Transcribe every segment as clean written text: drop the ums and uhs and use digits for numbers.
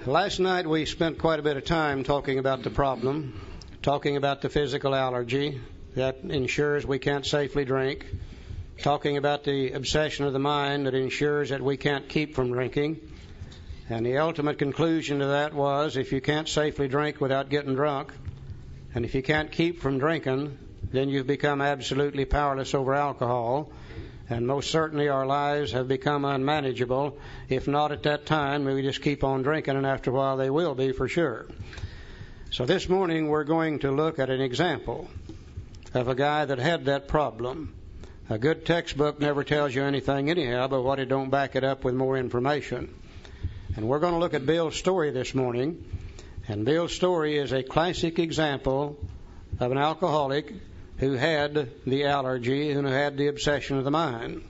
Last night we spent quite a bit of time talking about the problem, talking about the physical allergy that ensures we can't safely drink, talking about the obsession of the mind that ensures that we can't keep from drinking. And the ultimate conclusion to that was if you can't safely drink without getting drunk, and if you can't keep from drinking, then you've become absolutely powerless over alcohol. And most certainly our lives have become unmanageable. If not at that time, we just keep on drinking, and after a while they will be for sure. So this morning we're going to look at an example of a guy that had that problem. A good textbook never tells you anything anyhow, but what it don't back it up with more information. And we're going to look at Bill's story this morning. And Bill's story is a classic example of an alcoholic who had the allergy and who had the obsession of the mind.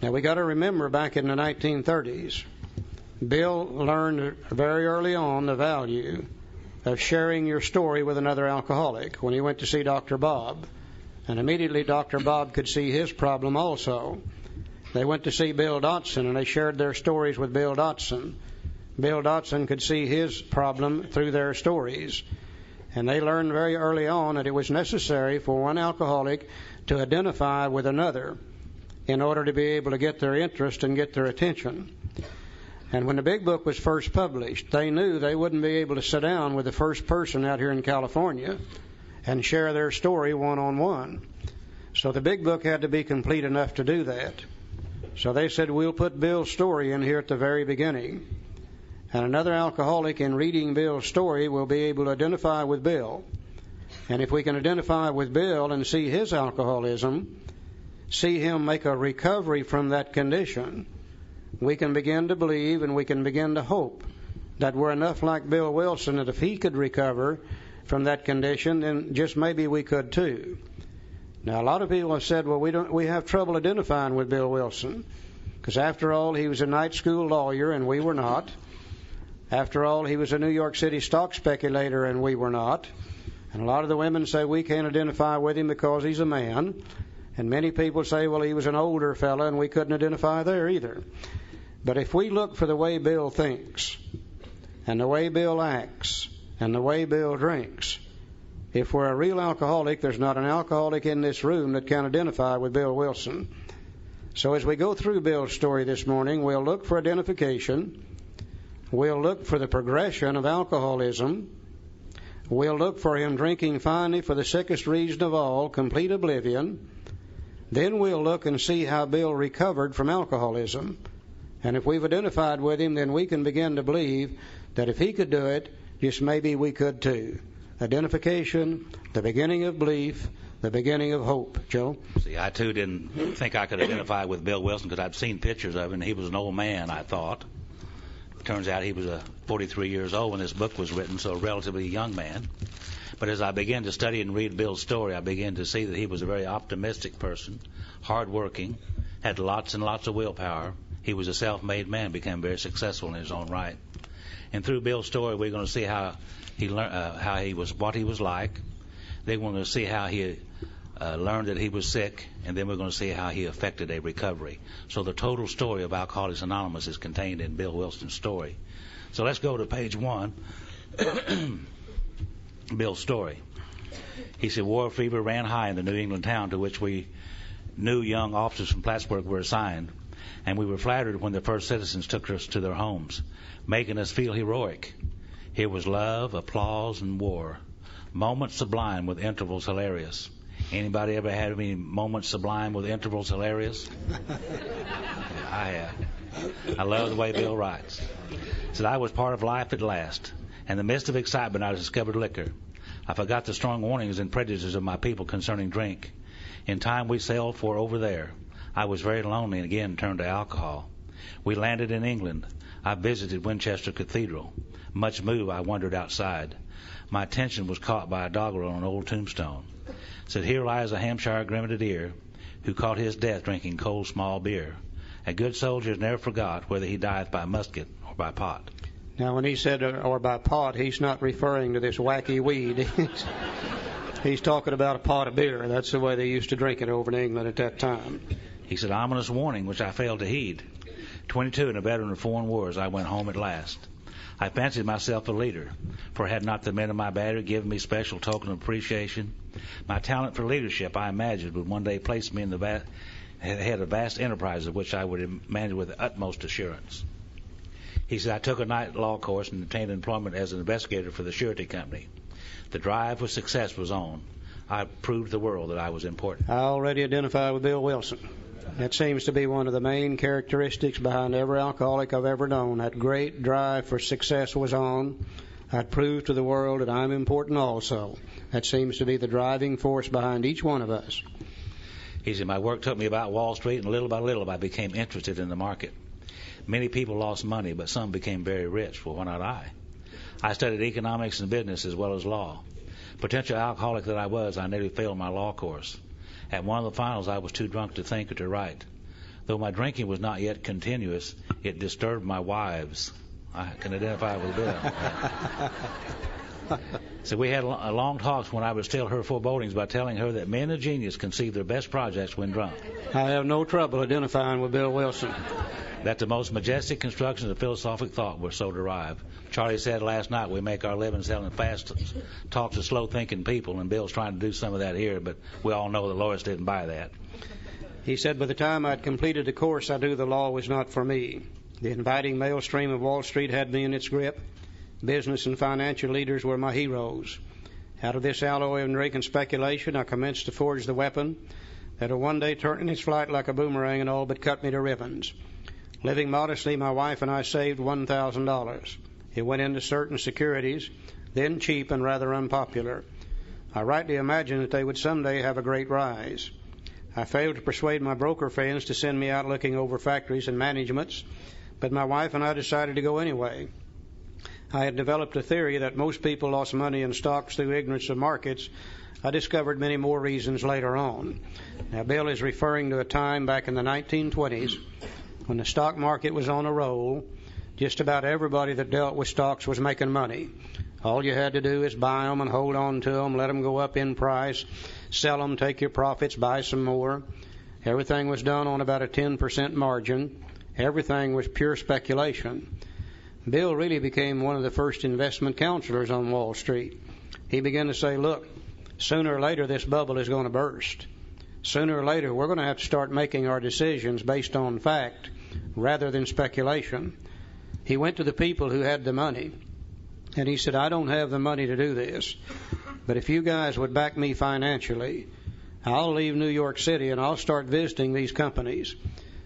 Now we got to remember back in the 1930s, Bill learned very early on the value of sharing your story with another alcoholic when he went to see Dr. Bob. And immediately Dr. Bob could see his problem also. They went to see Bill Dotson and they shared their stories with Bill Dotson. Bill Dotson could see his problem through their stories. And they learned very early on that it was necessary for one alcoholic to identify with another in order to be able to get their interest and get their attention. And when the big book was first published, they knew they wouldn't be able to sit down with the first person out here in California and share their story one-on-one. So the big book had to be complete enough to do that. So they said, we'll put Bill's story in here at the very beginning. And another alcoholic, in reading Bill's story, will be able to identify with Bill. And if we can identify with Bill and see his alcoholism, see him make a recovery from that condition, we can begin to believe and we can begin to hope that we're enough like Bill Wilson that if he could recover from that condition, then just maybe we could too. Now, a lot of people have said, well, we have trouble identifying with Bill Wilson, because after all, he was a night school lawyer and we were not. After all, he was a New York City stock speculator and we were not. And a lot of the women say we can't identify with him because he's a man. And many people say, well, he was an older fella and we couldn't identify there either. But if we look for the way Bill thinks and the way Bill acts and the way Bill drinks, if we're a real alcoholic, there's not an alcoholic in this room that can identify with Bill Wilson. So as we go through Bill's story this morning, we'll look for identification. We'll look for the progression of alcoholism. We'll look for him drinking finally for the sickest reason of all, complete oblivion. Then we'll look and see how Bill recovered from alcoholism. And if we've identified with him, then we can begin to believe that if he could do it, just maybe we could too. Identification, the beginning of belief, the beginning of hope. Joe? See, I too didn't think I could identify with Bill Wilson because I'd seen pictures of him. He was an old man, I thought. Turns out he was 43 years old when this book was written, so a relatively young man. But as I began to study and read Bill's story, I began to see that he was a very optimistic person, hardworking, had lots and lots of willpower. He was a self-made man, became very successful in his own right. And through Bill's story, we're going to see how he learned, what he was like. Then we're going to see how he learned that he was sick, and then we're going to see how he affected a recovery. So the total story of Alcoholics Anonymous is contained in Bill Wilson's story. So let's go to page 1, Bill's story. He said, war fever ran high in the New England town to which we new young officers from Plattsburgh were assigned, and we were flattered when the first citizens took us to their homes, making us feel heroic. Here was love, applause, and war, moments sublime with intervals hilarious. Anybody ever had any moments sublime with intervals hilarious? I have. I love the way Bill writes. He said, I was part of life at last. In the midst of excitement, I discovered liquor. I forgot the strong warnings and prejudices of my people concerning drink. In time, we sailed for over there. I was very lonely and again turned to alcohol. We landed in England. I visited Winchester Cathedral. Much moved, I wandered outside. My attention was caught by a doggerel on an old tombstone. It said, here lies a Hampshire grenadier who caught his death drinking cold small beer. A good soldier is never forgot whether he dieth by musket or by pot. Now, when he said or by pot, he's not referring to this wacky weed. He's talking about a pot of beer. That's the way they used to drink it over in England at that time. He said, ominous warning, which I failed to heed. 22 and a veteran of foreign wars, I went home at last. I fancied myself a leader, for had not the men of my battery given me special token of appreciation? My talent for leadership, I imagined, would one day place me in the head of vast enterprises of which I would manage with the utmost assurance. He said, I took a night law course and obtained employment as an investigator for the surety company. The drive for success was on. I proved to the world that I was important. I already identified with Bill Wilson. That seems to be one of the main characteristics behind every alcoholic I've ever known. That great drive for success was on. I'd prove to the world that I'm important also. That seems to be the driving force behind each one of us. He said, my work took me about Wall Street, and little by little I became interested in the market. Many people lost money, but some became very rich. Well, why not I? I studied economics and business as well as law. Potential alcoholic that I was, I nearly failed my law course. At one of the finals, I was too drunk to think or to write. Though my drinking was not yet continuous, it disturbed my wives. I can identify with Bill. So we had long talks when I would still her forebodings by telling her that men of genius conceive their best projects when drunk. I have no trouble identifying with Bill Wilson. That the most majestic constructions of philosophic thought were so derived. Charlie said last night we make our living selling fast talks to slow-thinking people, and Bill's trying to do some of that here, but we all know that Lois didn't buy that. He said by the time I'd completed the course, I knew the law was not for me. The inviting maelstream of Wall Street had me in its grip. Business and financial leaders were my heroes. Out of this alloy of drink and speculation, I commenced to forge the weapon that'll one day turn in its flight like a boomerang and all but cut me to ribbons. Living modestly, my wife and I saved $1,000. It went into certain securities, then cheap and rather unpopular. I rightly imagined that they would someday have a great rise. I failed to persuade my broker friends to send me out looking over factories and managements, but my wife and I decided to go anyway. I had developed a theory that most people lost money in stocks through ignorance of markets. I discovered many more reasons later on. Now, Bill is referring to a time back in the 1920s when the stock market was on a roll. Just about everybody that dealt with stocks was making money. All you had to do is buy them and hold on to them, let them go up in price, sell them, take your profits, buy some more. Everything was done on about a 10% margin. Everything was pure speculation. Bill really became one of the first investment counselors on Wall Street. He began to say, look, sooner or later this bubble is going to burst. Sooner or later we're going to have to start making our decisions based on fact rather than speculation. He went to the people who had the money, and he said, I don't have the money to do this, but if you guys would back me financially, I'll leave New York City and I'll start visiting these companies.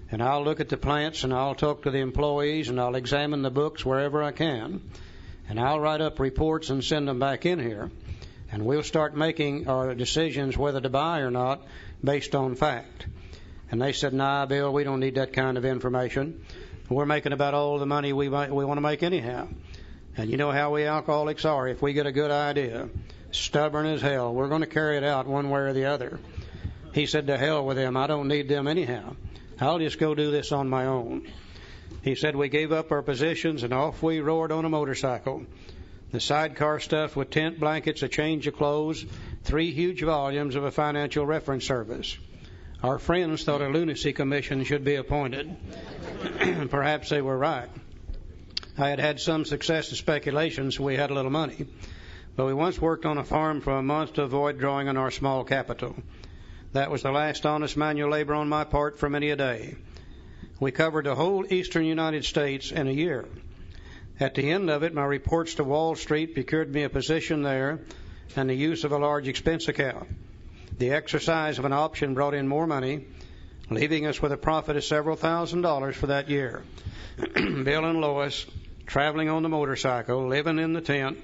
And I'll look at the plants and I'll talk to the employees and I'll examine the books wherever I can. And I'll write up reports and send them back in here. And we'll start making our decisions whether to buy or not based on fact. And they said, nah, Bill, we don't need that kind of information. We're making about all the money we want to make anyhow. And you know how we alcoholics are. If we get a good idea, stubborn as hell, we're going to carry it out one way or the other. He said, to hell with them. I don't need them anyhow. I'll just go do this on my own. He said we gave up our positions and off we roared on a motorcycle. The sidecar stuff with tent blankets, a change of clothes, 3 huge volumes of a financial reference service. Our friends thought a lunacy commission should be appointed. Perhaps they were right. I had had some success in speculation, so we had a little money. But we once worked on a farm for a month to avoid drawing on our small capital. That was the last honest manual labor on my part for many a day. We covered the whole eastern United States in a year. At the end of it, my reports to Wall Street procured me a position there and the use of a large expense account. The exercise of an option brought in more money, leaving us with a profit of several $1,000s for that year. Bill and Lois, traveling on the motorcycle, living in the tent,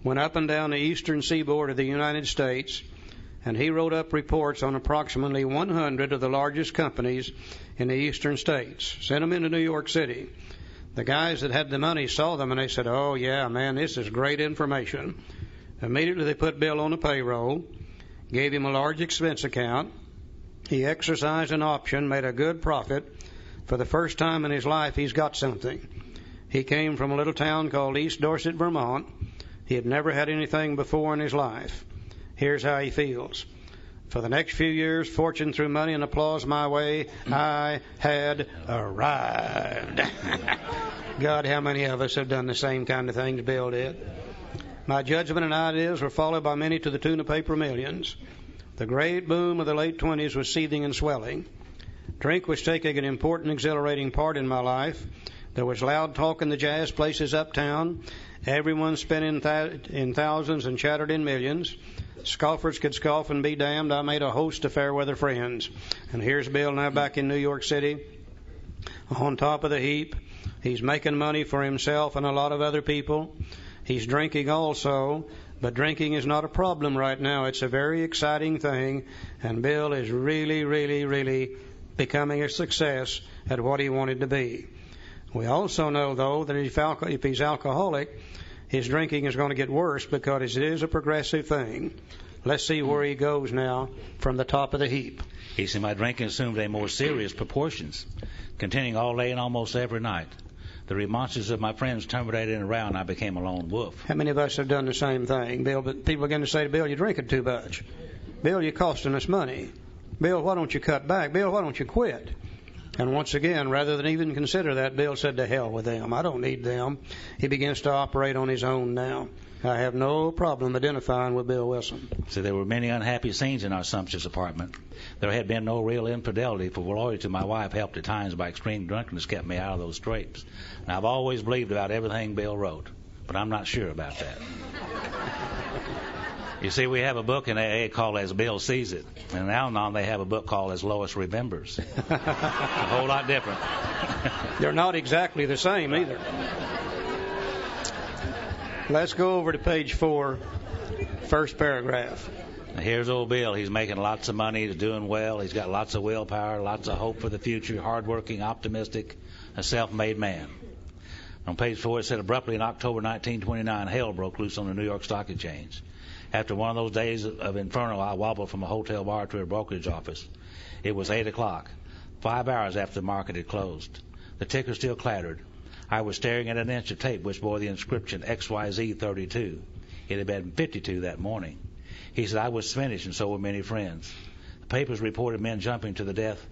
went up and down the eastern seaboard of the United States, and he wrote up reports on approximately 100 of the largest companies in the eastern states, sent them into New York City. The guys that had the money saw them, and they said, oh, yeah, man, this is great information. Immediately they put Bill on the payroll, gave him a large expense account. He exercised an option, made a good profit. For the first time in his life, he's got something. He came from a little town called East Dorset, Vermont. He had never had anything before in his life. Here's how he feels. For the next few years, fortune threw money and applause my way. I had arrived. God, how many of us have done the same kind of things Bill did? My judgment and ideas were followed by many to the tune of paper millions. The great boom of the late 20s was seething and swelling. Drink was taking an important, exhilarating part in my life. There was loud talk in the jazz places uptown. Everyone spent in thousands and chattered in millions. Scoffers could scoff and be damned. I made a host of fair weather friends. And here's Bill now back in New York City, on top of the heap. He's making money for himself and a lot of other people. He's drinking also, but drinking is not a problem right now. It's a very exciting thing, and Bill is really, really, really becoming a success at what he wanted to be. We also know, though, that if he's alcoholic, his drinking is going to get worse because it is a progressive thing. Let's see where he goes now from the top of the heap. He said, my drinking assumed a more serious proportions, continuing all day and almost every night. The remonstrances of my friends terminated in a row, and I became a lone wolf. How many of us have done the same thing, Bill? But people begin to say to Bill, you're drinking too much. Bill, you're costing us money. Bill, why don't you cut back? Bill, why don't you quit? And once again, rather than even consider that, Bill said, to hell with them. I don't need them. He begins to operate on his own now. I have no problem identifying with Bill Wilson. So there were many unhappy scenes in our sumptuous apartment. There had been no real infidelity, for loyalty to my wife helped at times by extreme drunkenness kept me out of those scrapes. Now, I've always believed about everything Bill wrote, but I'm not sure about that. You see, we have a book in AA called As Bill Sees It, and now and on they have a book called As Lois Remembers. A whole lot different. They're not exactly the same either. Let's go over to page 4, first paragraph. Now here's old Bill. He's making lots of money. He's doing well. He's got lots of willpower, lots of hope for the future, hardworking, optimistic, a self-made man. On page 4 it said, abruptly in October 1929, hell broke loose on the New York Stock Exchange. After one of those days of inferno, I wobbled from a hotel bar to a brokerage office. It was 8 o'clock, 5 hours after the market had closed. The ticker still clattered. I was staring at an inch of tape which bore the inscription XYZ32. It had been 52 that morning. He said I was finished, and so were many friends. The papers reported men jumping to the death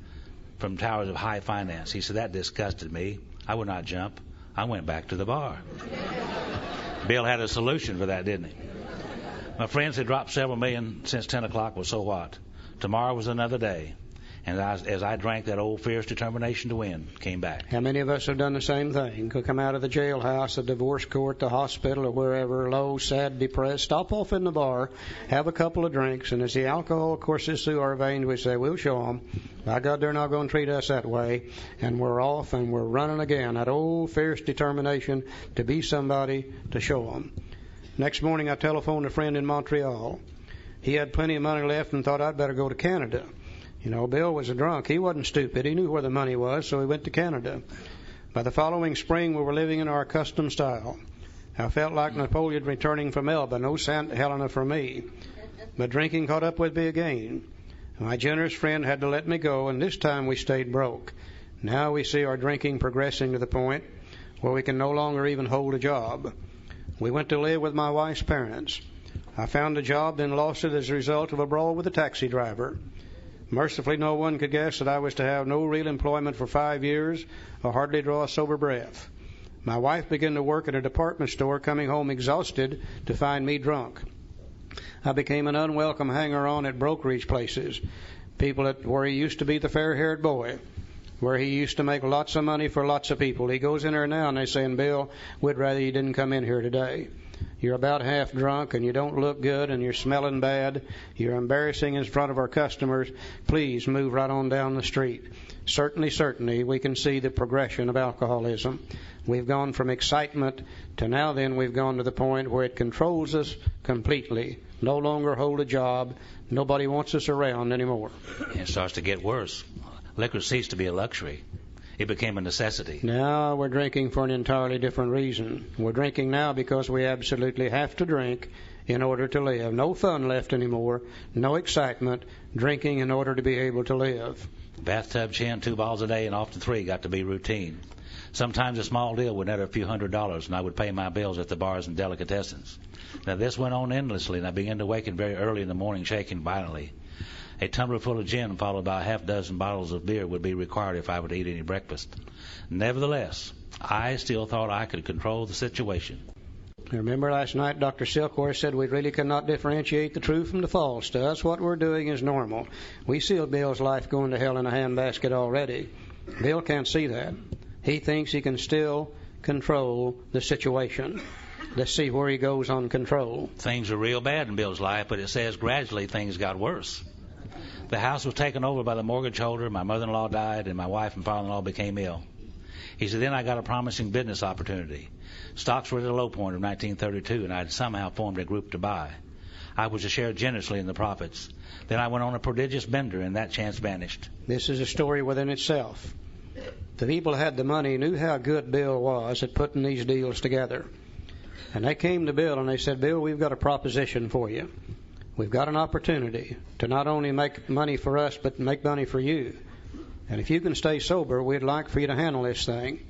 from towers of high finance. He said that disgusted me. I would not jump. I went back to the bar. Bill had a solution for that, didn't he? My friends had dropped several million since 10 o'clock, well, so what? Tomorrow was another day. And as I drank, that old fierce determination to win came back. How many of us have done the same thing? Could come out of the jailhouse, the divorce court, the hospital, or wherever, low, sad, depressed, stop off in the bar, have a couple of drinks, and as the alcohol courses through our veins, we say, we'll show them. By God, they're not going to treat us that way. And we're off and we're running again. That old fierce determination to be somebody, to show them. Next morning, I telephoned a friend in Montreal. He had plenty of money left and thought I'd better go to Canada. You know, Bill was a drunk. He wasn't stupid. He knew where the money was, so he went to Canada. By the following spring, we were living in our custom style. I felt like Napoleon returning from Elba. No St. Helena for me. But drinking caught up with me again. My generous friend had to let me go, and this time we stayed broke. Now we see our drinking progressing to the point where we can no longer even hold a job. We went to live with my wife's parents. I found a job, then lost it as a result of a brawl with a taxi driver. Mercifully, no one could guess that I was to have no real employment for 5 years or hardly draw a sober breath. My wife began to work at a department store, coming home exhausted to find me drunk. I became an unwelcome hanger-on at brokerage places, people where he used to be the fair-haired boy, where he used to make lots of money for lots of people. He goes in there now and they're saying, Bill, we'd rather you didn't come in here today. You're about half drunk and you don't look good and you're smelling bad. You're embarrassing in front of our customers. Please move right on down the street. Certainly, we can see the progression of alcoholism. We've gone from excitement to now then we've gone to the point where it controls us completely. No longer hold a job. Nobody wants us around anymore. It starts to get worse. Liquor ceased to be a luxury. It became a necessity. Now we're drinking for an entirely different reason. We're drinking now because we absolutely have to drink in order to live. No fun left anymore. No excitement. Drinking in order to be able to live. Bathtub chin, 2 bottles a day, and often 3 got to be routine. Sometimes a small deal would net a few $100s, and I would pay my bills at the bars and delicatessens. Now this went on endlessly, and I began to waken very early in the morning shaking violently. A tumbler full of gin followed by a half dozen bottles of beer would be required if I were to eat any breakfast. Nevertheless, I still thought I could control the situation. Remember last night Dr. Silkworth said we really cannot differentiate the true from the false. To us, what we're doing is normal. We see Bill's life going to hell in a handbasket already. Bill can't see that. He thinks he can still control the situation. Let's see where he goes on control. Things are real bad in Bill's life, but it says gradually things got worse. The house was taken over by the mortgage holder, my mother-in-law died, and my wife and father-in-law became ill. He said, then I got a promising business opportunity. Stocks were at a low point of 1932, and I had somehow formed a group to buy. I was to share generously in the profits. Then I went on a prodigious bender, and that chance vanished. This is a story within itself. The people who had the money knew how good Bill was at putting these deals together. And they came to Bill and they said, Bill, we've got a proposition for you. We've got an opportunity to not only make money for us, but make money for you. And if you can stay sober, we'd like for you to handle this thing.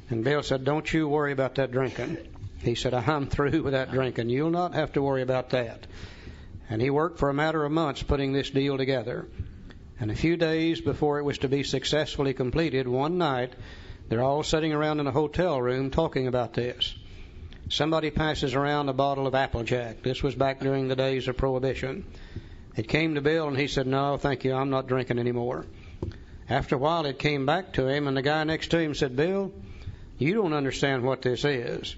And Bill said, don't you worry about that drinking. He said, I'm through with that drinking. You'll not have to worry about that. And he worked for a matter of months putting this deal together. And a few days before it was to be successfully completed, one night, they're all sitting around in a hotel room talking about this. Somebody passes around a bottle of Applejack. This was back during the days of Prohibition. It came to Bill, and he said, no, thank you, I'm not drinking anymore. After a while, it came back to him, and the guy next to him said, Bill, you don't understand what this is.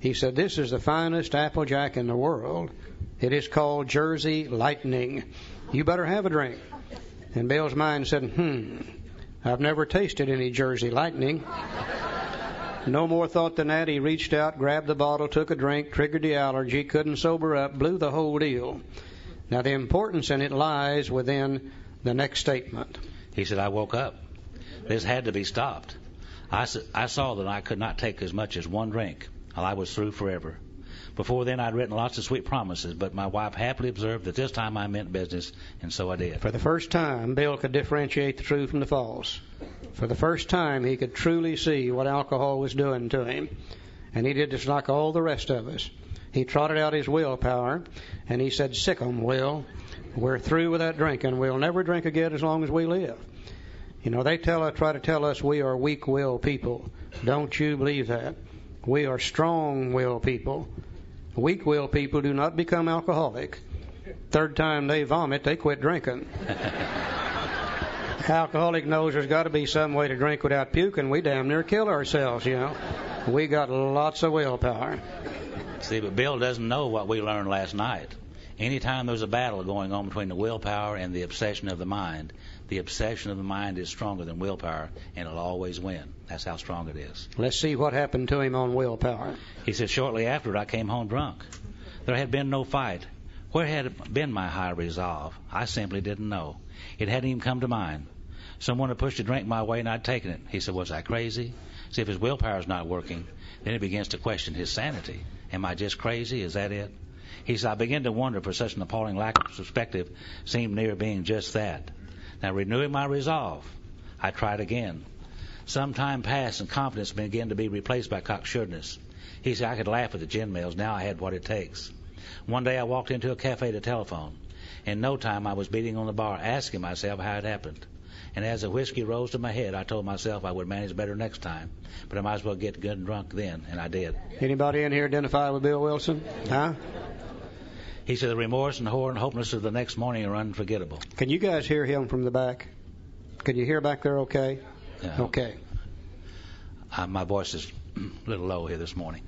He said, this is the finest Applejack in the world. It is called Jersey Lightning. You better have a drink. And Bill's mind said, I've never tasted any Jersey Lightning. No more thought than that. He reached out, grabbed the bottle, took a drink, triggered the allergy, couldn't sober up, blew the whole deal. Now, the importance in it lies within the next statement. He said, I woke up. This had to be stopped. I saw that I could not take as much as one drink, or I was through forever. Before then, I'd written lots of sweet promises, but my wife happily observed that this time I meant business, and so I did. For the first time, Bill could differentiate the true from the false. For the first time, he could truly see what alcohol was doing to him. And he did just like all the rest of us. He trotted out his willpower, and he said, sick 'em, Will. We're through with that drinking. We'll never drink again as long as we live. You know, they try to tell us we are weak-willed people. Don't you believe that? We are strong-willed people. Weak-willed people do not become alcoholic. Third time they vomit, they quit drinking. Alcoholic knows there's got to be some way to drink without puking. We damn near kill ourselves, you know. We got lots of willpower. See, but Bill doesn't know what we learned last night. Anytime there's a battle going on between the willpower and the obsession of the mind is stronger than willpower, and it'll always win. That's how strong it is. Let's see what happened to him on willpower. He said, shortly after I came home drunk. There had been no fight. Where had been my high resolve? I simply didn't know. It hadn't even come to mind. Someone had pushed a drink my way, and I'd taken it. He said, was I crazy? See, if his willpower's not working, then he begins to question his sanity. Am I just crazy? Is that it? He said, I began to wonder, for such an appalling lack of perspective seemed near being just that. Now, renewing my resolve, I tried again. Some time passed, and confidence began to be replaced by cocksureness. He said I could laugh at the gin mills. Now I had what it takes. One day I walked into a cafe to telephone. In no time I was beating on the bar, asking myself how it happened. And as the whiskey rose to my head, I told myself I would manage better next time. But I might as well get good and drunk then, and I did. Anybody in here identify with Bill Wilson? Huh? He said the remorse and horror and hopelessness of the next morning are unforgettable. Can you guys hear him from the back? Can you hear back there okay? Yeah. Okay. My voice is a little low here this morning.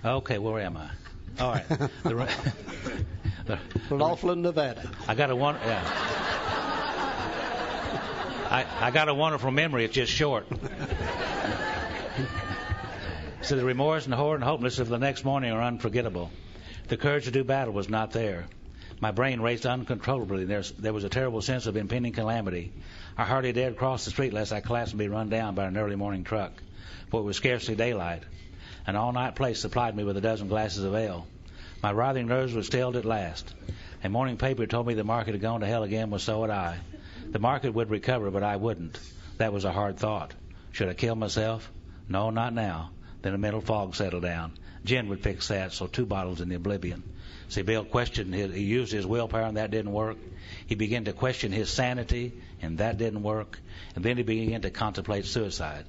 Okay, where am I? All right. Laughlin, Nevada. I got a wonderful memory. It's just short. So the remorse and horror and hopelessness of the next morning are unforgettable. The courage to do battle was not there. My brain raced uncontrollably. There was a terrible sense of impending calamity. I hardly dared cross the street lest I collapse and be run down by an early morning truck, for it was scarcely daylight. An all-night place supplied me with a dozen glasses of ale. My writhing nerves were stilled at last. A morning paper told me the market had gone to hell again, well, so had I. The market would recover, but I wouldn't. That was a hard thought. Should I kill myself? No, not now. Then a mental fog settled down. Gin would fix that, so 2 bottles in the oblivion. See, Bill questioned he used his willpower, and that didn't work. He began to question his sanity, and that didn't work. And then he began to contemplate suicide.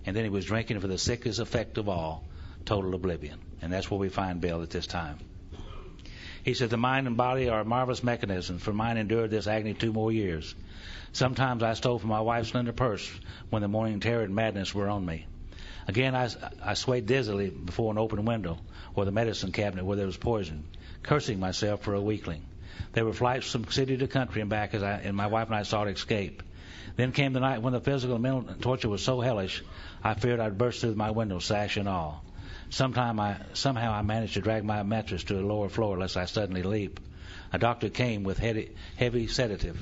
And then he was drinking for the sickest effect of all, total oblivion. And that's where we find Bill at this time. He said, the mind and body are marvelous mechanisms, for mine endured this agony 2 more years. Sometimes I stole from my wife's slender purse when the morning terror and madness were on me. Again, I swayed dizzily before an open window or the medicine cabinet where there was poison, cursing myself for a weakling. There were flights from city to country and back and my wife and I sought escape. Then came the night when the physical and mental torture was so hellish, I feared I'd burst through my window, sash and all. Somehow I managed to drag my mattress to a lower floor lest I suddenly leap. A doctor came with heavy sedative.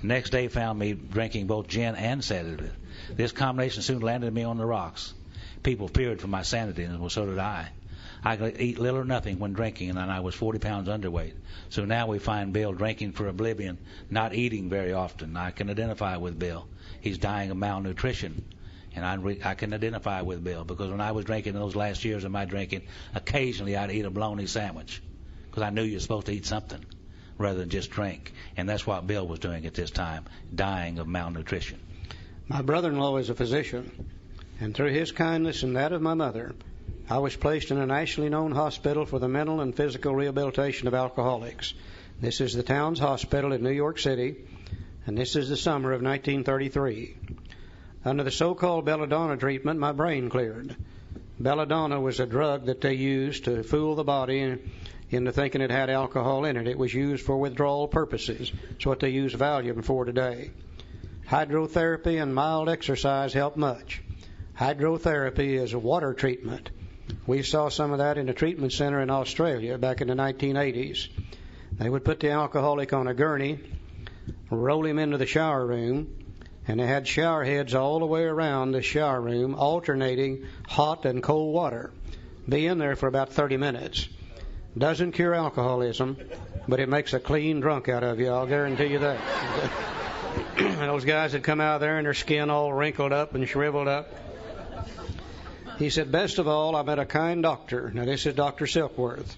Next day found me drinking both gin and sedative. This combination soon landed me on the rocks. People feared for my sanity, and so did I. I could eat little or nothing when drinking, and I was 40 pounds underweight. So now we find Bill drinking for oblivion, not eating very often. I can identify with Bill. He's dying of malnutrition. And I can identify with Bill, because when I was drinking in those last years of my drinking, occasionally I'd eat a bologna sandwich because I knew you're supposed to eat something rather than just drink. And that's what Bill was doing at this time, dying of malnutrition. My brother-in-law is a physician, and through his kindness and that of my mother, I was placed in a nationally known hospital for the mental and physical rehabilitation of alcoholics. This is the Towns Hospital in New York City, and this is the summer of 1933. Under the so-called belladonna treatment, my brain cleared. Belladonna was a drug that they used to fool the body into thinking it had alcohol in it. It was used for withdrawal purposes. It's what they use Valium for today. Hydrotherapy and mild exercise help much. Hydrotherapy is a water treatment. We saw some of that in a treatment center in Australia back in the 1980s. They would put the alcoholic on a gurney, roll him into the shower room, and they had shower heads all the way around the shower room, alternating hot and cold water. Be in there for about 30 minutes. Doesn't cure alcoholism, but it makes a clean drunk out of you, I'll guarantee you that. Those guys that come out there and their skin all wrinkled up and shriveled up. He said, best of all, I met a kind doctor. Now, this is Dr. Silkworth,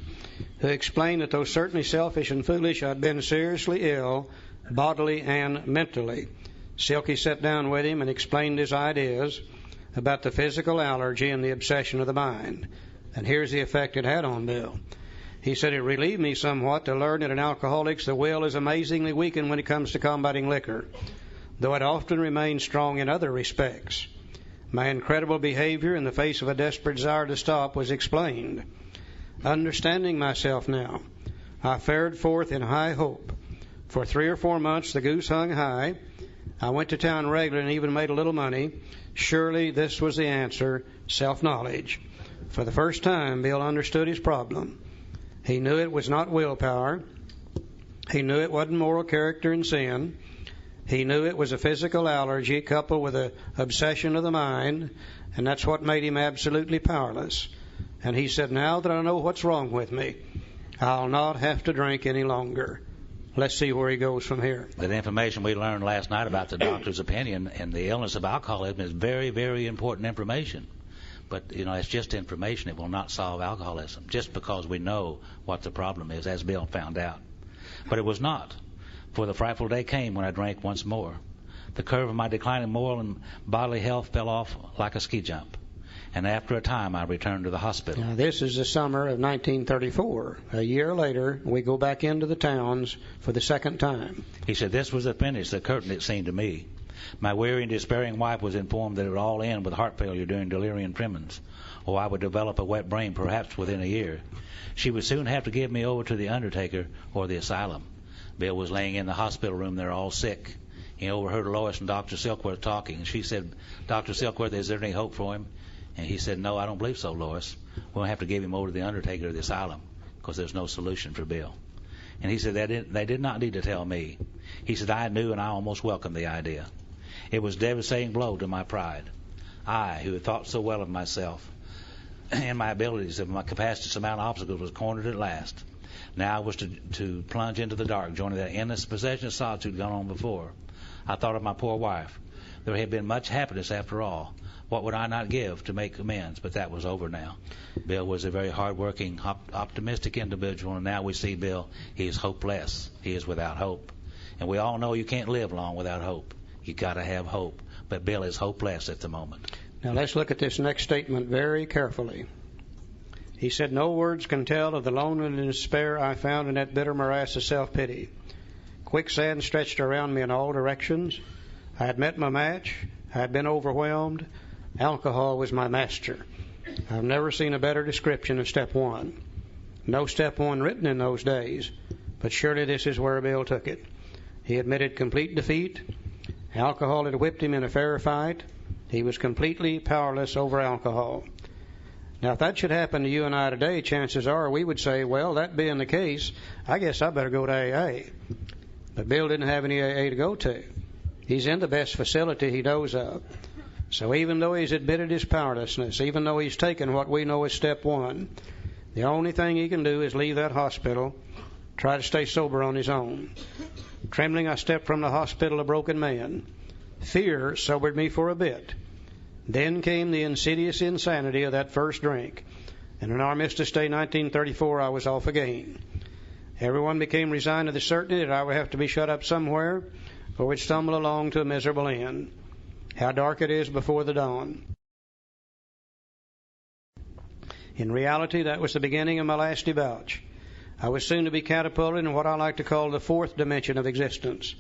who explained that though certainly selfish and foolish, I'd been seriously ill, bodily and mentally. Silky sat down with him and explained his ideas about the physical allergy and the obsession of the mind. And here's the effect it had on Bill. He said, it relieved me somewhat to learn that in alcoholics the will is amazingly weakened when it comes to combating liquor, though it often remains strong in other respects. My incredible behavior in the face of a desperate desire to stop was explained. Understanding myself now, I fared forth in high hope. For 3 or 4 months the goose hung high. I went to town regularly and even made a little money. Surely this was the answer, self-knowledge. For the first time, Bill understood his problem. He knew it was not willpower. He knew it wasn't moral character and sin. He knew it was a physical allergy coupled with an obsession of the mind, and that's what made him absolutely powerless. And he said, now that I know what's wrong with me, I'll not have to drink any longer. Let's see where he goes from here. That information we learned last night about the doctor's opinion and the illness of alcoholism is very, very important information. But, it's just information. It will not solve alcoholism just because we know what the problem is, as Bill found out. But it was not. For the frightful day came when I drank once more. The curve of my declining moral and bodily health fell off like a ski jump. And after a time, I returned to the hospital. Now, this is the summer of 1934. A year later, we go back into the towns for the second time. He said, this was the finish, the curtain, it seemed to me. My weary and despairing wife was informed that it would all end with heart failure during delirium tremens, or I would develop a wet brain perhaps within a year. She would soon have to give me over to the undertaker or the asylum. Bill was laying in the hospital room there all sick. He overheard Lois and Dr. Silkworth talking. She said, Dr. Silkworth, is there any hope for him? And he said, no, I don't believe so, Lois. We'll have to give him over to the undertaker or the asylum because there's no solution for Bill. And he said, they did not need to tell me. He said, I knew and I almost welcomed the idea. It was a devastating blow to my pride. I, who had thought so well of myself and my abilities and my capacity to surmount obstacles, was cornered at last. Now I was to plunge into the dark, joining that endless possession of solitude gone on before. I thought of my poor wife. There had been much happiness after all. What would I not give to make amends? But that was over now. Bill was a very hard-working, optimistic individual, and now we see Bill, he is hopeless. He is without hope. And we all know you can't live long without hope. You got to have hope. But Bill is hopeless at the moment. Now let's look at this next statement very carefully. He said, "No words can tell of the loneliness and despair I found in that bitter morass of self-pity. Quicksand stretched around me in all directions. I had met my match. I had been overwhelmed. Alcohol was my master. I've never seen a better description of step one. No step one written in those days, but surely this is where Bill took it. He admitted complete defeat. Alcohol had whipped him in a fair fight. He was completely powerless over alcohol. Now, if that should happen to you and I today, chances are we would say, well, that being the case, I guess I better go to AA. But Bill didn't have any AA to go to. He's in the best facility he knows of. So even though he's admitted his powerlessness, even though he's taken what we know as step one, the only thing he can do is leave that hospital, try to stay sober on his own. Trembling, I stepped from the hospital a broken man. Fear sobered me for a bit. Then came the insidious insanity of that first drink. And on Armistice Day 1934, I was off again. Everyone became resigned to the certainty that I would have to be shut up somewhere or would stumble along to a miserable end. How dark it is before the dawn. In reality, that was the beginning of my last debauch. I was soon to be catapulted in what I like to call the fourth dimension of existence.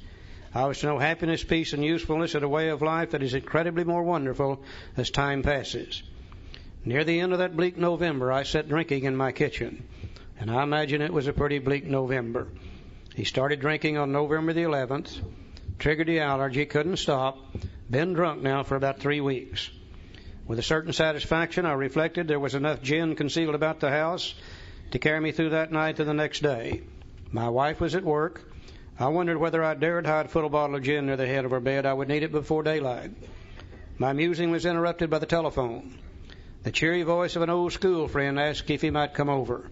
I was to know happiness, peace, and usefulness as a way of life that is incredibly more wonderful as time passes. Near the end of that bleak November, I sat drinking in my kitchen, and I imagine it was a pretty bleak November. He started drinking on November the 11th, triggered the allergy, couldn't stop, been drunk now for about 3 weeks. With a certain satisfaction, I reflected there was enough gin concealed about the house to carry me through that night to the next day. My wife was at work. I wondered whether I dared hide a full bottle of gin near the head of her bed. I would need it before daylight. My musing was interrupted by the telephone. The cheery voice of an old school friend asked if he might come over.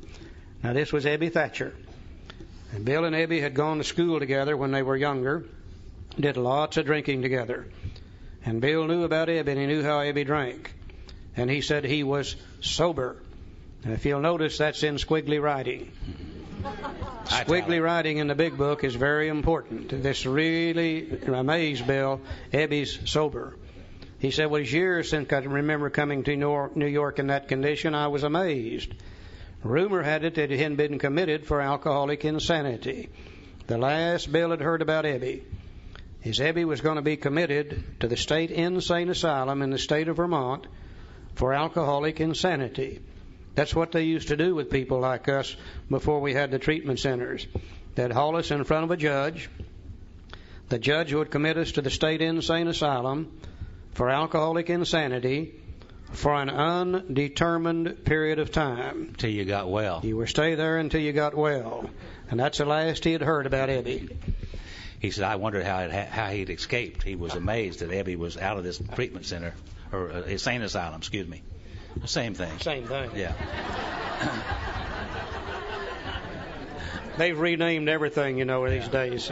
Now, this was Ebby Thatcher. And Bill and Ebby had gone to school together when they were younger, did lots of drinking together. And Bill knew about Ebby, and he knew how Ebby drank. And he said he was sober. And if you'll notice, that's in squiggly writing. Squiggly writing in the big book is very important. This really amazed Bill. Ebby's sober. He said, well, it's years since I remember coming to New York in that condition. I was amazed. Rumor had it that he had been committed for alcoholic insanity. The last Bill had heard about Ebby is Ebby was going to be committed to the state insane asylum in the state of Vermont for alcoholic insanity. That's what they used to do with people like us before we had the treatment centers. They'd haul us in front of a judge. The judge would commit us to the state insane asylum for alcoholic insanity for an undetermined period of time. Till you got well. You would stay there until you got well. And that's the last he had heard about Ebby. He said, I wondered how he'd escaped. He was amazed that Ebby was out of this treatment center, or insane asylum, excuse me. Same thing. Same thing. Yeah. They've renamed everything, these days.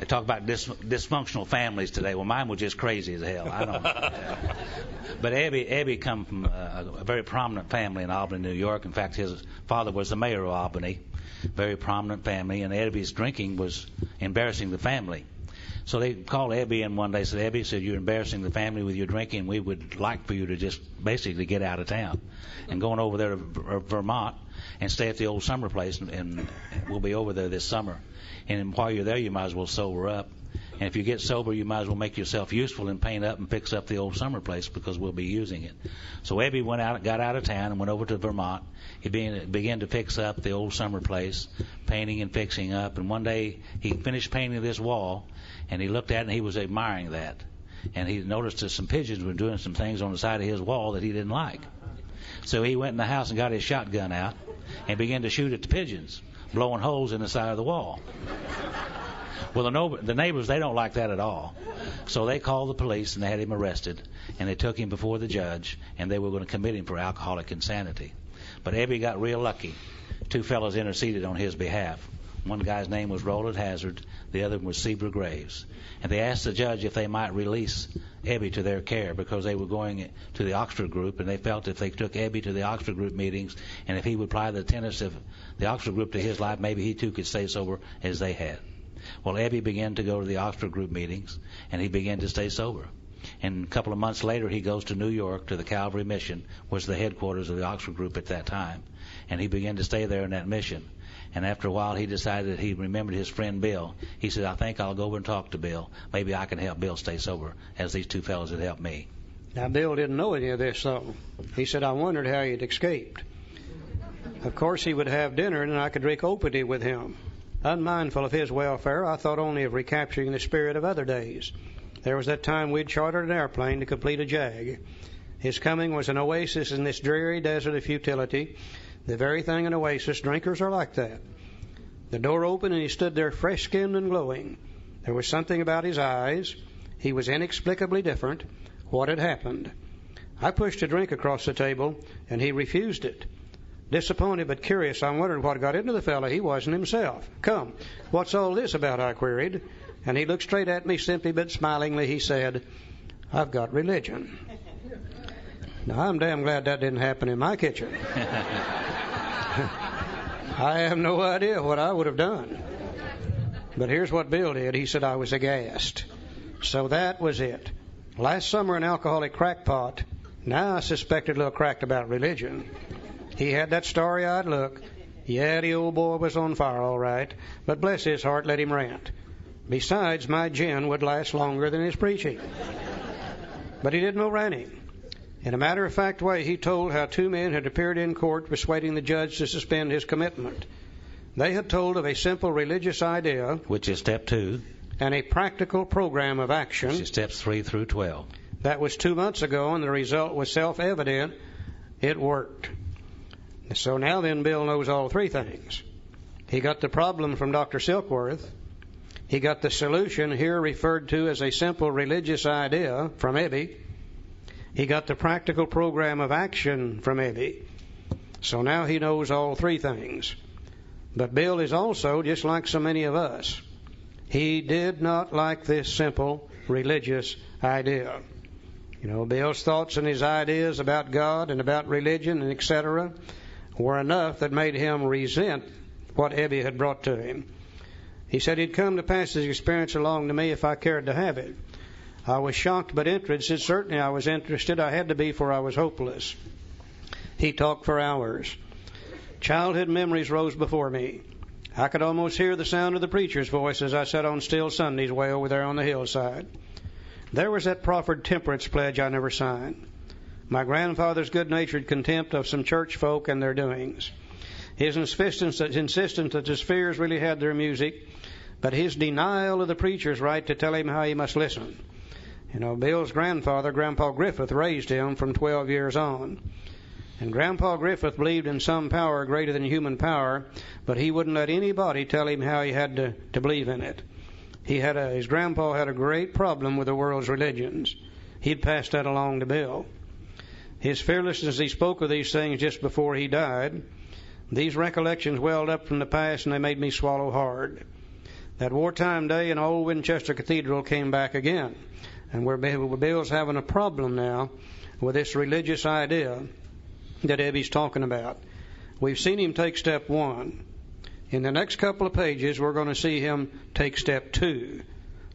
They talk about dysfunctional families today. Well, mine was just crazy as hell. I don't know. But Ebby come from a very prominent family in Albany, New York. In fact, his father was the mayor of Albany. Very prominent family, and Ebby's drinking was embarrassing the family. So they called Ebby in one day, said, Ebby, said, you're embarrassing the family with your drinking. We would like for you to just basically get out of town. And going over there to Vermont and stay at the old summer place, and we'll be over there this summer. And while you're there, you might as well sober up. And if you get sober, you might as well make yourself useful and paint up and fix up the old summer place because we'll be using it. So Ebby got out of town and went over to Vermont. He began to fix up the old summer place, painting and fixing up. And one day he finished painting this wall, and he looked at it and he was admiring that. And he noticed that some pigeons were doing some things on the side of his wall that he didn't like. So he went in the house and got his shotgun out and began to shoot at the pigeons, blowing holes in the side of the wall. Well, the neighbors, they don't like that at all. So they called the police and they had him arrested, and they took him before the judge, and they were going to commit him for alcoholic insanity. But Ebby got real lucky. Two fellows interceded on his behalf. One guy's name was Roland Hazard. The other one was Seaver Graves. And they asked the judge if they might release Ebby to their care because they were going to the Oxford group, and they felt if they took Ebby to the Oxford group meetings and if he would apply the tenets of the Oxford group to his life, maybe he too could stay sober as they had. Well, Ebby began to go to the Oxford group meetings, and he began to stay sober. And a couple of months later, he goes to New York to the Calvary Mission, was the headquarters of the Oxford group at that time. And he began to stay there in that mission. And after a while, he decided that he remembered his friend Bill. He said, I think I'll go over and talk to Bill. Maybe I can help Bill stay sober, as these two fellows had helped me. Now, Bill didn't know any of this, though. He said, I wondered how he'd escaped. Of course, he would have dinner, and I could drink opium with him. Unmindful of his welfare, I thought only of recapturing the spirit of other days. There was that time we'd chartered an airplane to complete a jag. His coming was an oasis in this dreary desert of futility. The very thing an oasis, drinkers are like that. The door opened and he stood there fresh-skinned and glowing. There was something about his eyes. He was inexplicably different. What had happened? I pushed a drink across the table and he refused it. Disappointed but curious, I wondered what got into the fellow. He wasn't himself. Come, what's all this about? I queried. And he looked straight at me simply but smilingly. He said, I've got religion. Now, I'm damn glad that didn't happen in my kitchen. I have no idea what I would have done. But here's what Bill did. He said I was aghast. So that was it. Last summer, an alcoholic crackpot. Now I suspected a little cracked about religion. He had that starry-eyed look. Yeah, the old boy was on fire, all right. But bless his heart, let him rant. Besides, my gin would last longer than his preaching. But he did no ranting. In a matter-of-fact way, he told how two men had appeared in court persuading the judge to suspend his commitment. They had told of a simple religious idea, which is step 2, and a practical program of action, which is steps 3 through 12. That was 2 months ago, and the result was self-evident. It worked. So now then, Bill knows all 3 things. He got the problem from Dr. Silkworth. He got the solution, here referred to as a simple religious idea, from Ebby. He got the practical program of action from Ebby. So now he knows all 3 things. But Bill is also, just like so many of us, he did not like this simple religious idea. You know, Bill's thoughts and his ideas about God and about religion and etc. were enough that made him resent what Ebby had brought to him. He said he'd come to pass his experience along to me if I cared to have it. I was shocked but interested. Certainly I was interested. I had to be, for I was hopeless. He talked for hours. Childhood memories rose before me. I could almost hear the sound of the preacher's voice as I sat on still Sundays way over there on the hillside. There was that proffered temperance pledge I never signed. My grandfather's good-natured contempt of some church folk and their doings. His insistence that the spheres really had their music, but his denial of the preacher's right to tell him how he must listen. You know, Bill's grandfather, Grandpa Griffith, raised him from 12 years on. And Grandpa Griffith believed in some power greater than human power, but he wouldn't let anybody tell him how he had to believe in it. His grandpa had a great problem with the world's religions. He'd passed that along to Bill. His fearlessness, he spoke of these things just before he died. These recollections welled up from the past, and they made me swallow hard. That wartime day in old Winchester Cathedral came back again. And Bill's having a problem now with this religious idea that Ebby's talking about. We've seen him take step 1. In the next couple of pages, we're going to see him take step 2.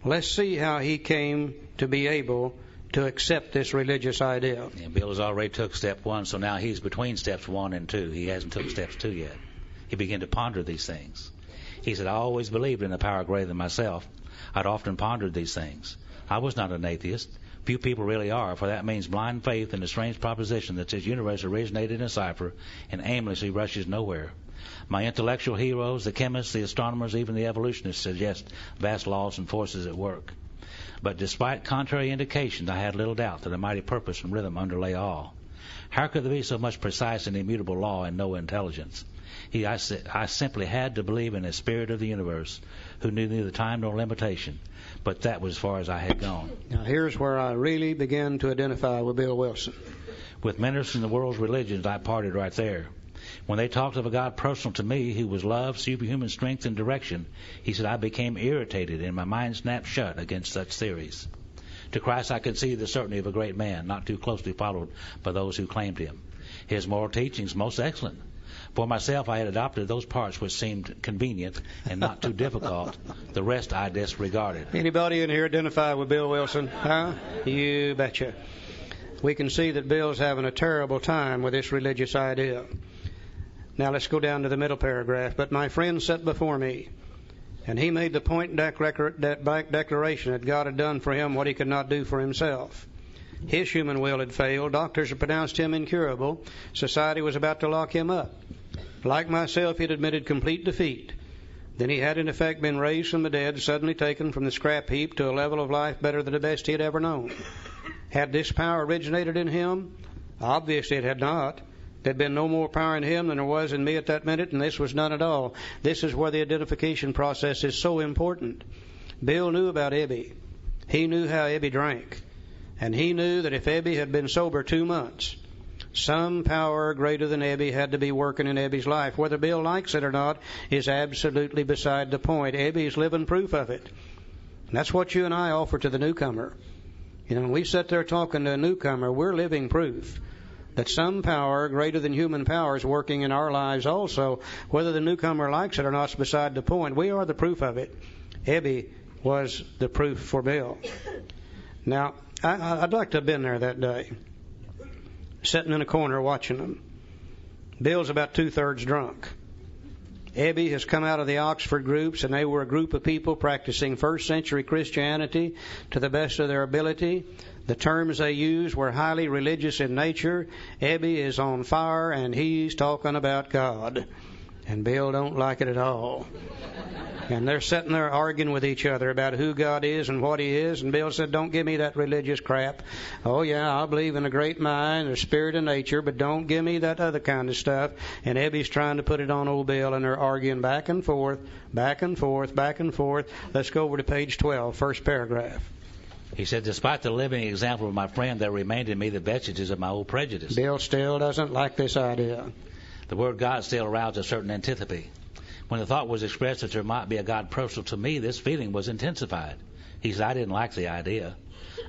Let's see how he came to be able to accept this religious idea. Yeah, Bill has already took step 1, so now he's between steps 1 and 2. He hasn't took steps 2 yet. He began to ponder these things. He said, I always believed in a power greater than myself. I'd often pondered these things. I was not an atheist. Few people really are, for that means blind faith in the strange proposition that this universe originated in a cipher and aimlessly rushes nowhere. My intellectual heroes, the chemists, the astronomers, even the evolutionists suggest vast laws and forces at work. But despite contrary indications, I had little doubt that a mighty purpose and rhythm underlay all. How could there be so much precise and immutable law and no intelligence? I simply had to believe in a spirit of the universe who knew neither time nor limitation. But that was as far as I had gone. Now here's where I really began to identify with Bill Wilson. With ministers in the world's religions, I parted right there. When they talked of a God personal to me who was love, superhuman strength, and direction, he said, I became irritated and my mind snapped shut against such theories. To Christ I could see the certainty of a great man, not too closely followed by those who claimed him. His moral teachings most excellent. For myself, I had adopted those parts which seemed convenient and not too difficult. The rest I disregarded. Anybody in here identify with Bill Wilson? Huh? You betcha. We can see that Bill's having a terrible time with this religious idea. Now let's go down to the middle paragraph. But my friend sat before me, and he made the point declaration that God had done for him what he could not do for himself. His human will had failed. Doctors had pronounced him incurable. Society was about to lock him up. Like myself, he had admitted complete defeat. Then he had in effect been raised from the dead, suddenly taken from the scrap heap to a level of life better than the best he had ever known. Had this power originated in him? Obviously it had not. There had been no more power in him than there was in me at that minute, and this was none at all. This is where the identification process is so important. Bill knew about Ebby. He knew how Ebby drank. And he knew that if Ebby had been sober 2 months, some power greater than Ebby had to be working in Ebby's life. Whether Bill likes it or not is absolutely beside the point. Ebby's living proof of it. And that's what you and I offer to the newcomer. You know, when we sit there talking to a newcomer, we're living proof that some power greater than human power is working in our lives also. Whether the newcomer likes it or not is beside the point. We are the proof of it. Ebby was the proof for Bill. Now, I'd like to have been there that day, sitting in a corner watching them. Bill's about 2/3 drunk. Ebby has come out of the Oxford groups, and they were a group of people practicing first century Christianity to the best of their ability. The terms they used were highly religious in nature. Ebby is on fire, and he's talking about God. And Bill don't like it at all. And they're sitting there arguing with each other about who God is and what he is. And Bill said, don't give me that religious crap. Oh, yeah, I believe in a great mind, the spirit of nature, but don't give me that other kind of stuff. And Ebby's trying to put it on old Bill, and they're arguing back and forth, back and forth, back and forth. Let's go over to page 12, first paragraph. He said, despite the living example of my friend, there remained in me the vestiges of my old prejudice. Bill still doesn't like this idea. The word God still aroused a certain antipathy. When the thought was expressed that there might be a God personal to me, this feeling was intensified. He said, I didn't like the idea.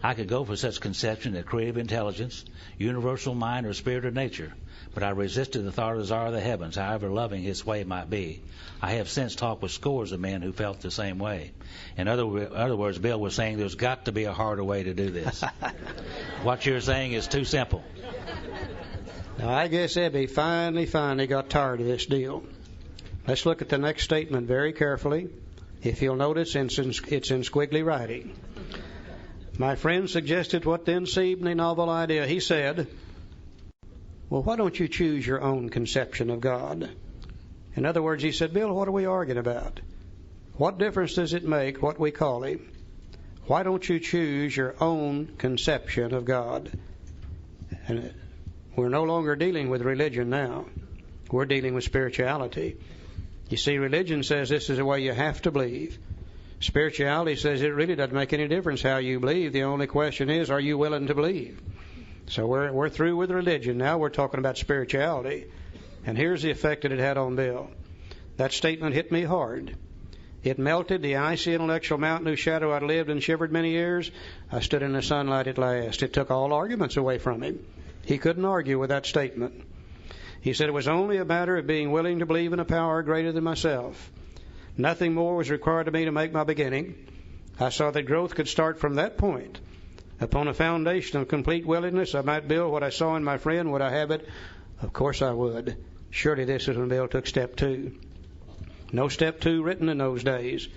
I could go for such conception of creative intelligence, universal mind, or spirit of nature, but I resisted the thought of the Tsar of the heavens, however loving his way might be. I have since talked with scores of men who felt the same way. In other words, Bill was saying there's got to be a harder way to do this. What you're saying is too simple. Now, I guess Ebby finally got tired of this deal. Let's look at the next statement very carefully. If you'll notice, it's in squiggly writing. My friend suggested what then seemed a novel idea. He said, well, why don't you choose your own conception of God? In other words, he said, Bill, what are we arguing about? What difference does it make what we call him? Why don't you choose your own conception of God? And we're no longer dealing with religion now. We're dealing with spirituality. You see, religion says this is the way you have to believe. Spirituality says it really doesn't make any difference how you believe. The only question is, are you willing to believe? So we're through with religion. Now we're talking about spirituality. And here's the effect that it had on Bill. That statement hit me hard. It melted the icy intellectual mountain whose shadow I'd lived and shivered many years. I stood in the sunlight at last. It took all arguments away from him. He couldn't argue with that statement. He said it was only a matter of being willing to believe in a power greater than myself. Nothing more was required of me to make my beginning. I saw that growth could start from that point. Upon a foundation of complete willingness, I might build what I saw in my friend. Would I have it? Of course I would. Surely this is when Bill took step 2. No step 2 written in those days.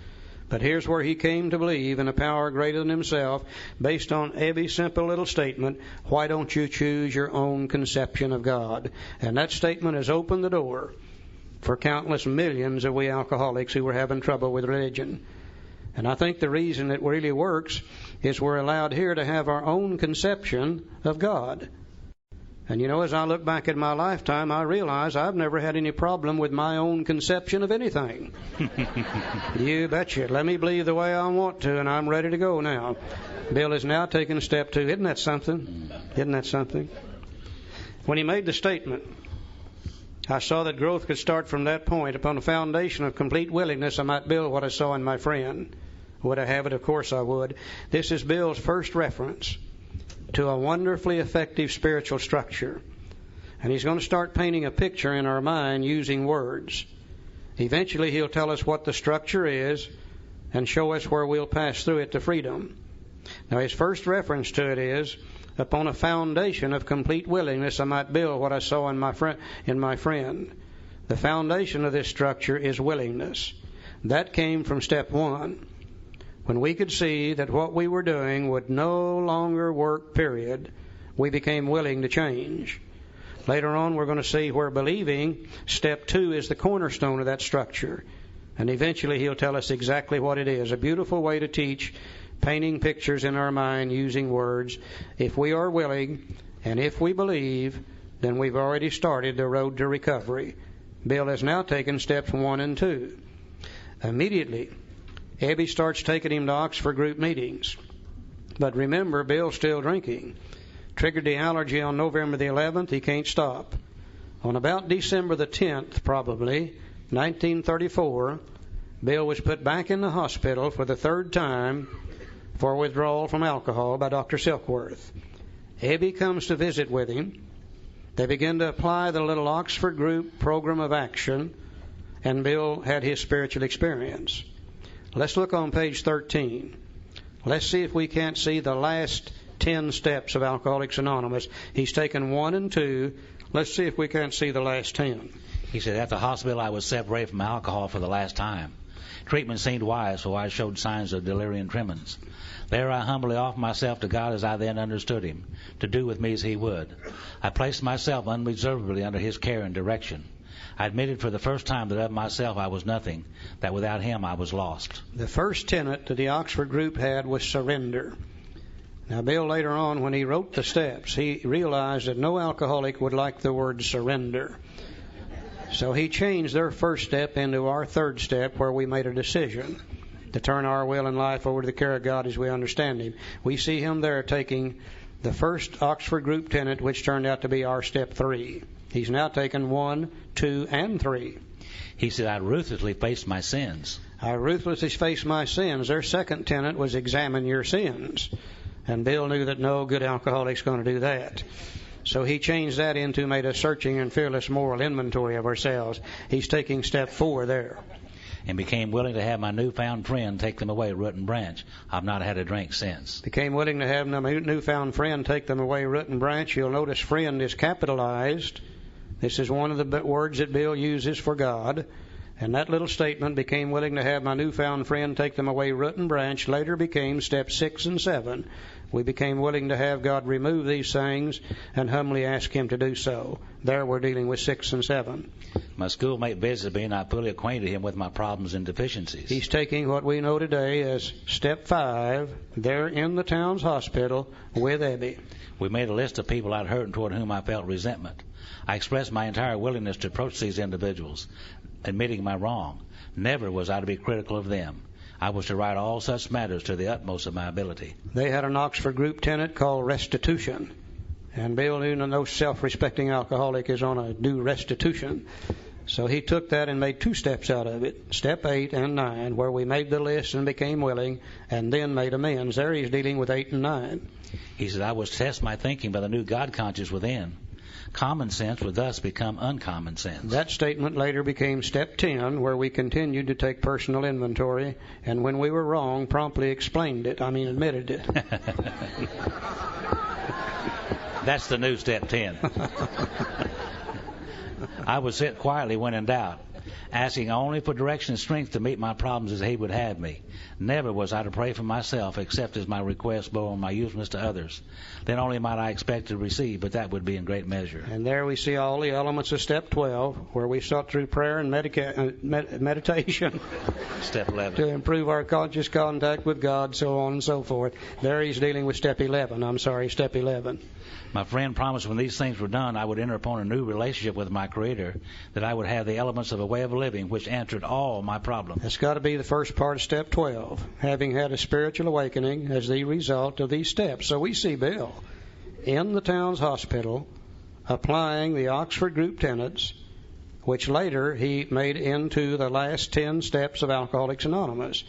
But here's where he came to believe in a power greater than himself, based on Ebby's simple little statement, why don't you choose your own conception of God? And that statement has opened the door for countless millions of we alcoholics who were having trouble with religion. And I think the reason it really works is we're allowed here to have our own conception of God. And you know, as I look back at my lifetime, I realize I've never had any problem with my own conception of anything. You betcha. Let me believe the way I want to, and I'm ready to go now. Bill is now taking step 2. Isn't that something? Isn't that something? When he made the statement, I saw that growth could start from that point. Upon a foundation of complete willingness, I might build what I saw in my friend. Would I have it? Of course I would. This is Bill's first reference to a wonderfully effective spiritual structure. And he's going to start painting a picture in our mind using words. Eventually he'll tell us what the structure is and show us where we'll pass through it to freedom. Now his first reference to it is, upon a foundation of complete willingness, I might build what I saw in my friend. The foundation of this structure is willingness. That came from step 1. When we could see that what we were doing would no longer work, period, we became willing to change. Later on, we're going to see where believing, step 2, is the cornerstone of that structure. And eventually he'll tell us exactly what it is. A beautiful way to teach, painting pictures in our mind using words. If we are willing and if we believe, then we've already started the road to recovery. Bill has now taken steps 1 and 2. Immediately, Abby starts taking him to Oxford group meetings. But remember, Bill's still drinking. Triggered the allergy on November the 11th. He can't stop. On about December the 10th, probably, 1934, Bill was put back in the hospital for the 3rd time for withdrawal from alcohol by Dr. Silkworth. Abby comes to visit with him. They begin to apply the little Oxford group program of action, and Bill had his spiritual experience. Let's look on page 13. Let's see if we can't see the last 10 steps of Alcoholics Anonymous. He's taken 1 and 2. Let's see if we can't see the last 10. He said, at the hospital I was separated from alcohol for the last time. Treatment seemed wise, for I showed signs of delirium tremens. There I humbly offered myself to God as I then understood him, to do with me as he would. I placed myself unreservedly under his care and direction. I admitted for the first time that of myself I was nothing, that without him I was lost. The first tenet that the Oxford group had was surrender. Now, Bill, later on, when he wrote the steps, he realized that no alcoholic would like the word surrender. So he changed their first step into our 3rd step, where we made a decision to turn our will and life over to the care of God as we understand him. We see him there taking the first Oxford group tenet, which turned out to be our step 3. He's now taken 1, 2, and 3. He said, I ruthlessly faced my sins. I ruthlessly faced my sins. Their second tenet was examine your sins. And Bill knew that no good alcoholic's going to do that. So he changed that into made a searching and fearless moral inventory of ourselves. He's taking step 4 there. And became willing to have my newfound friend take them away root and branch. I've not had a drink since. Became willing to have my newfound friend take them away root and branch. You'll notice friend is capitalized. This is one of the words that Bill uses for God. And that little statement, became willing to have my newfound friend take them away root and branch, later became steps 6 and 7. We became willing to have God remove these things and humbly ask him to do so. There we're dealing with 6 and 7. My schoolmate visited me and I fully acquainted him with my problems and deficiencies. He's taking what we know today as step 5, there in the town's hospital with Abby. We made a list of people I'd hurt and toward whom I felt resentment. I expressed my entire willingness to approach these individuals, admitting my wrong. Never was I to be critical of them. I was to right all such matters to the utmost of my ability. They had an Oxford group tenet called restitution. And Bill knew no self-respecting alcoholic is on a due restitution. So he took that and made 2 steps out of it, step 8 and 9, where we made the list and became willing and then made amends. There he's dealing with 8 and 9. He said, I was to test my thinking by the new God conscious within. Common sense would thus become uncommon sense. That statement later became step 10, where we continued to take personal inventory, and when we were wrong, promptly admitted it. That's the new step 10. I would sit quietly when in doubt, asking only for direction and strength to meet my problems as he would have me. Never was I to pray for myself, except as my request bore on my usefulness to others. Then only might I expect to receive, but that would be in great measure. And there we see all the elements of step 12, where we sought through prayer and meditation. Step 11. To improve our conscious contact with God, so on and so forth. There he's dealing with step 11. Step 11. My friend promised when these things were done, I would enter upon a new relationship with my Creator, that I would have the elements of a way of living which answered all my problems. That's got to be the first part of step 12, having had a spiritual awakening as the result of these steps. So we see Bill in the town's hospital applying the Oxford group tenets which later he made into the last 10 steps of Alcoholics Anonymous.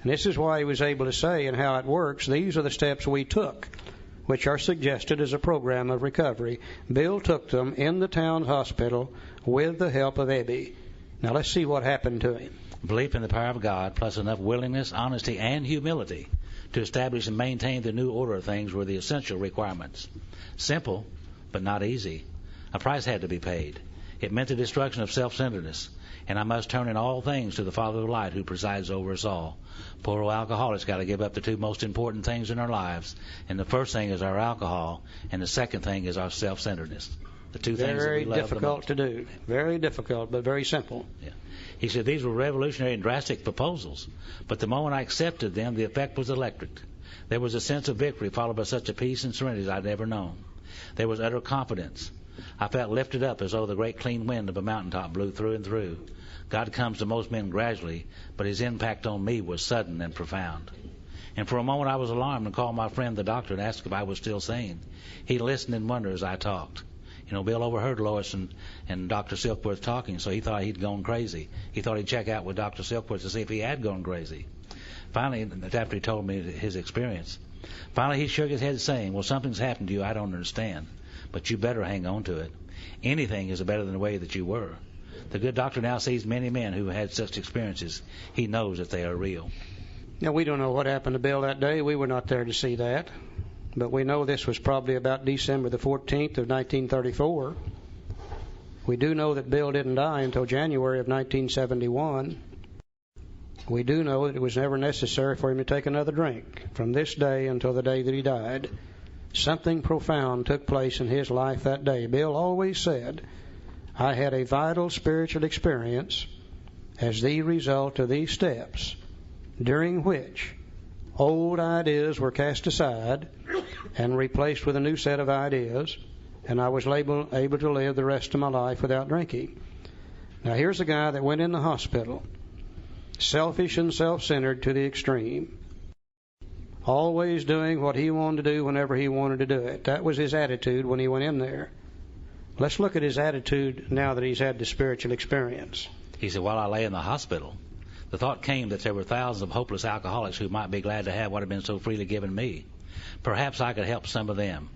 And this is why he was able to say, and how it works, these are the steps we took, which are suggested as a program of recovery. Bill took them in the town hospital with the help of Ebby. Now let's see what happened to him. Belief in the power of God, plus enough willingness, honesty, and humility to establish and maintain the new order of things were the essential requirements. Simple, but not easy. A price had to be paid. It meant the destruction of self-centeredness, and I must turn in all things to the Father of light who presides over us all. Poor old alcoholics got to give up the two most important things in our lives, and the first thing is our alcohol, and the second thing is our self-centeredness. The two things that we love the most. Very difficult to do. Very difficult, but very simple. Yeah. He said these were revolutionary and drastic proposals, but the moment I accepted them, the effect was electric. There was a sense of victory followed by such a peace and serenity as I'd never known. There was utter confidence. I felt lifted up as though the great clean wind of a mountaintop blew through and through. God comes to most men gradually, but his impact on me was sudden and profound. And for a moment I was alarmed and called my friend the doctor and asked if I was still sane. He listened in wonder as I talked. You know, Bill overheard Lois and Dr. Silkworth talking, so he thought he'd gone crazy. He thought he'd check out with Dr. Silkworth to see if he had gone crazy. Finally, after he told me his experience, he shook his head saying, well, something's happened to you I don't understand, but you better hang on to it. Anything is better than the way that you were. The good doctor now sees many men who had such experiences. He knows that they are real. Now, we don't know what happened to Bill that day. We were not there to see that. But we know this was probably about December the 14th of 1934. We do know that Bill didn't die until January of 1971. We do know that it was never necessary for him to take another drink from this day until the day that he died. Something profound took place in his life that day. Bill always said, I had a vital spiritual experience as the result of these steps, during which old ideas were cast aside and replaced with a new set of ideas, and I was able to live the rest of my life without drinking. Now here's a guy that went in the hospital, selfish and self-centered to the extreme, always doing what he wanted to do whenever he wanted to do it. That was his attitude when he went in there. Let's look at his attitude now that he's had the spiritual experience. He said, while I lay in the hospital, the thought came that there were thousands of hopeless alcoholics who might be glad to have what had been so freely given me. Perhaps I could help some of them.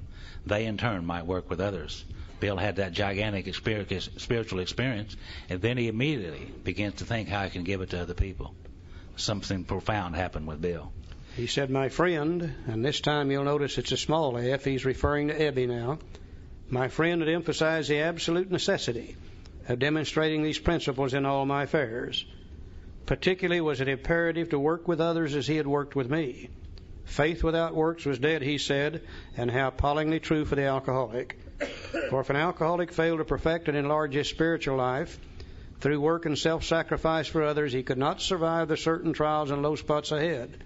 They, in turn, might work with others. Bill had that gigantic spiritual experience, and then he immediately begins to think how he can give it to other people. Something profound happened with Bill. He said, my friend, and this time you'll notice it's a small f, he's referring to Ebby now. My friend had emphasized the absolute necessity of demonstrating these principles in all my affairs. Particularly was it imperative to work with others as he had worked with me. Faith without works was dead, he said, and how appallingly true for the alcoholic. For if an alcoholic failed to perfect and enlarge his spiritual life through work and self-sacrifice for others, he could not survive the certain trials and low spots ahead.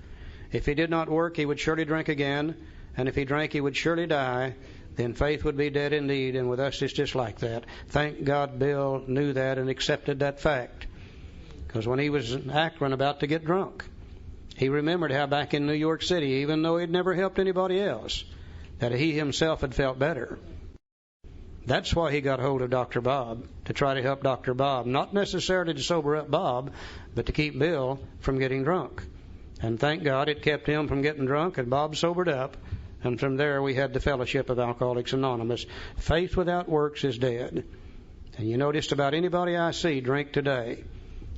If he did not work, he would surely drink again, and if he drank, he would surely die. Then faith would be dead indeed, and with us it's just like that. Thank God Bill knew that and accepted that fact. Because when he was in Akron about to get drunk, he remembered how back in New York City, even though he'd never helped anybody else, that he himself had felt better. That's why he got hold of Dr. Bob, to try to help Dr. Bob, not necessarily to sober up Bob, but to keep Bill from getting drunk. And thank God it kept him from getting drunk, and Bob sobered up, and from there we had the fellowship of Alcoholics Anonymous. Faith without works is dead. And you know, just about anybody I see drink today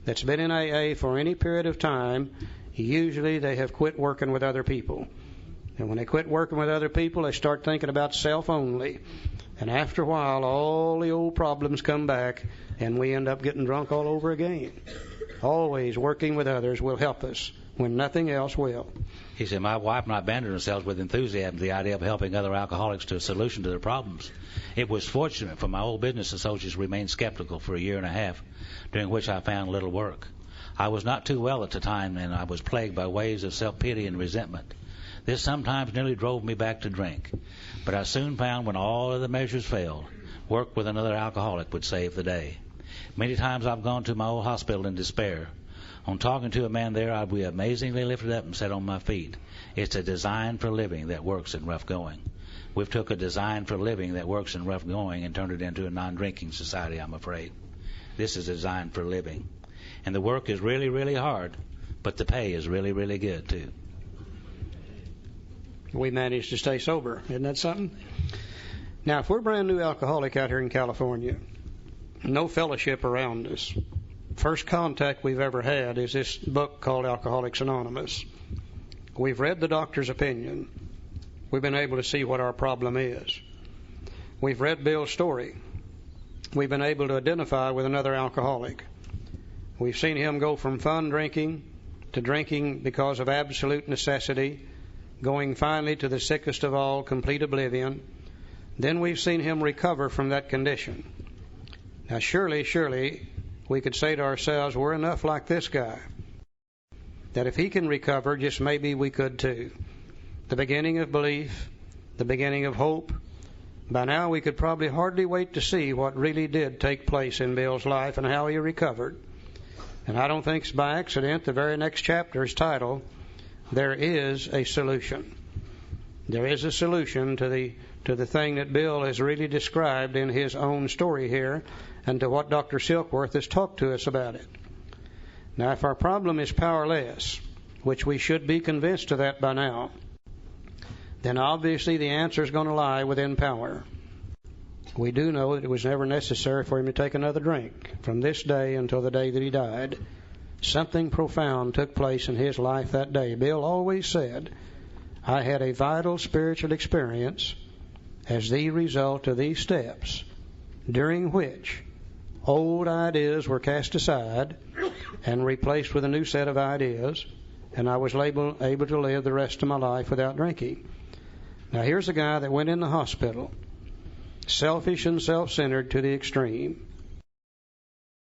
that's been in AA for any period of time, usually they have quit working with other people. And when they quit working with other people, they start thinking about self only. And after a while, all the old problems come back, and we end up getting drunk all over again. Always working with others will help us when nothing else will. He said, my wife and I abandoned ourselves with enthusiasm to the idea of helping other alcoholics to a solution to their problems. It was fortunate for my old business associates remained skeptical for a year and a half, during which I found little work. I was not too well at the time, and I was plagued by waves of self-pity and resentment. This sometimes nearly drove me back to drink. But I soon found when all other measures failed, work with another alcoholic would save the day. Many times I've gone to my old hospital in despair. On talking to a man there, I'd be amazingly lifted up and set on my feet. It's a design for living that works in rough going. We've took a design for living that works in rough going and turned it into a non-drinking society, I'm afraid. This is designed for living. And the work is really, really hard, but the pay is really, really good, too. We managed to stay sober. Isn't that something? Now, if we're a brand new alcoholic out here in California, no fellowship around us, first contact we've ever had is this book called Alcoholics Anonymous. We've read the doctor's opinion. We've been able to see what our problem is. We've read Bill's story. We've been able to identify with another alcoholic. We've seen him go from fun drinking to drinking because of absolute necessity, going finally to the sickest of all, complete oblivion. Then we've seen him recover from that condition. Now, surely, we could say to ourselves, we're enough like this guy, that if he can recover, just maybe we could too. The beginning of belief, the beginning of hope. By now, we could probably hardly wait to see what really did take place in Bill's life and how he recovered. And I don't think it's by accident the very next chapter is titled, There is a Solution. There is a solution to the thing that Bill has really described in his own story here, and to what Dr. Silkworth has talked to us about it. Now, if our problem is powerless, which we should be convinced of that by now, then obviously the answer is going to lie within power. We do know that it was never necessary for him to take another drink from this day until the day that he died. Something profound took place in his life that day. Bill always said, I had a vital spiritual experience as the result of these steps, during which old ideas were cast aside and replaced with a new set of ideas, and I was able to live the rest of my life without drinking. Now, here's a guy that went in the hospital, selfish and self-centered to the extreme,